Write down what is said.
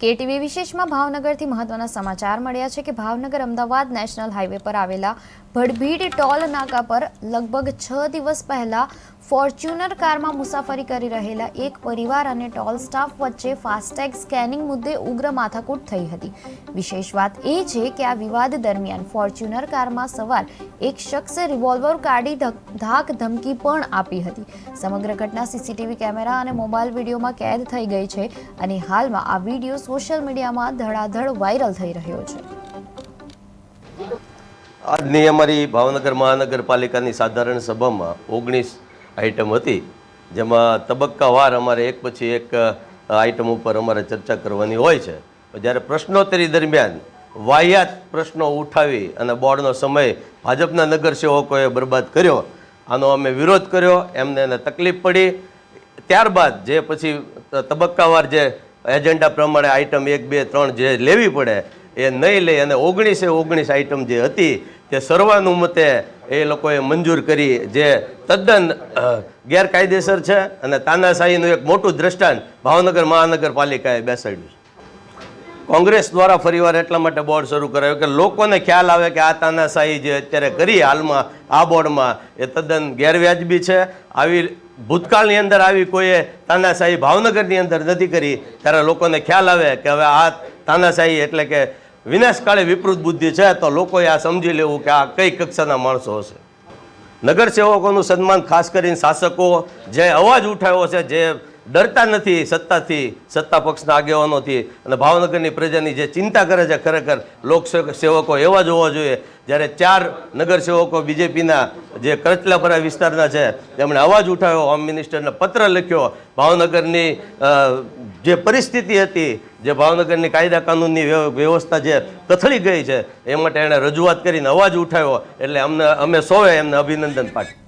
KTV વિશેષમાં ભાવનગરથી મહત્વના સમાચાર મળ્યા છે કે ભાવનગર અમદાવાદ નેશનલ હાઈવે પર આવેલા ભડભીડ ટોલ નાકા પર લગભગ 6 દિવસ પહેલા ફોર્ચ્યુનર કારમાં મુસાફરી કરી રહેલા એક પરિવાર અને ટોલ સ્ટાફ વચ્ચે ફાસ્ટેગ સ્કેનિંગ મુદ્દે ઉગ્ર માથાકૂટ થઈ હતી। વિશેષ વાત એ છે કે આ વિવાદ દરમિયાન ફોર્ચ્યુનર કારમાં સવાર એક શખ્સે રિવોલ્વર કાઢી ધાક ધમકી પણ આપી હતી। સમગ્ર ઘટના સીસીટીવી કેમેરા અને મોબાઈલ વિડીયોમાં કેદ થઈ ગઈ છે અને હાલમાં આ વિડીયો સોશિયલ મીડિયામાં ધડાધડ વાયરલ થઈ રહ્યો છે। આજની અમારી ભાવનગર મહાનગરપાલિકાની સાધારણ સભામાં 19 આઇટમ હતી, જેમાં તબક્કાવાર અમારે એક પછી એક આઇટમ ઉપર અમારે ચર્ચા કરવાની હોય છે। જ્યારે પ્રશ્નોત્તરી દરમિયાન વાહિયાત પ્રશ્નો ઉઠાવી અને બોર્ડનો સમય ભાજપના નગરસેવકોએ બરબાદ કર્યો, આનો અમે વિરોધ કર્યો, એમને તકલીફ પડી। ત્યારબાદ જે પછી તબક્કાવાર જે એજન્ડા પ્રમાણે આઇટમ 1, 2, 3 જે લેવી પડે એ નહીં લઈ અને 19 આઇટમ જે હતી તે સર્વાનુમતે એ લોકોએ મંજૂર કરી, જે તદ્દન ગેરકાયદેસર છે અને તાનાશાહીનું એક મોટું દ્રષ્ટાંત ભાવનગર મહાનગરપાલિકાએ બેસાડ્યું છે। કોંગ્રેસ દ્વારા ફરીવાર એટલા માટે બોર્ડ શરૂ કરાયું કે લોકોને ખ્યાલ આવે કે આ તાનાશાહી જે અત્યારે કરી હાલમાં આ બોર્ડમાં એ તદ્દન ગેરવ્યાજબી છે। આવી ભૂતકાળની અંદર આવી કોઈએ તાનાશાહી ભાવનગરની અંદર નથી કરી, ત્યારે લોકોને ખ્યાલ આવે કે હવે આ તાનાશાહી એટલે કે વિનાશકાળે વિપરીત બુદ્ધિ છે, તો લોકોએ આ સમજી લેવું કે આ કઈ કક્ષાના માણસો હશે। નગરસેવકોનું સન્માન, ખાસ કરીને શાસકો જે અવાજ ઉઠાવ્યો છે, જે ડરતા નથી સત્તાથી, સત્તા પક્ષના આગેવાનોથી અને ભાવનગરની પ્રજાની જે ચિંતા કરે છે, ખરેખર લોકસેવકો એવા જ હોવા જોઈએ। જ્યારે 4 નગરસેવકો બીજેપીના જે કરચલાપરા વિસ્તારના છે તેમણે અવાજ ઉઠાવ્યો, હોમ મિનિસ્ટરને પત્ર લખ્યો, ભાવનગરની જે પરિસ્થિતિ હતી, જે ભાવનગરની કાયદા કાનૂનની વ્યવસ્થા જે કથળી ગઈ છે એ માટે એણે રજૂઆત કરીને અવાજ ઉઠાવ્યો, એટલે અમે સૌએ એમને અભિનંદન પાઠવ્યું।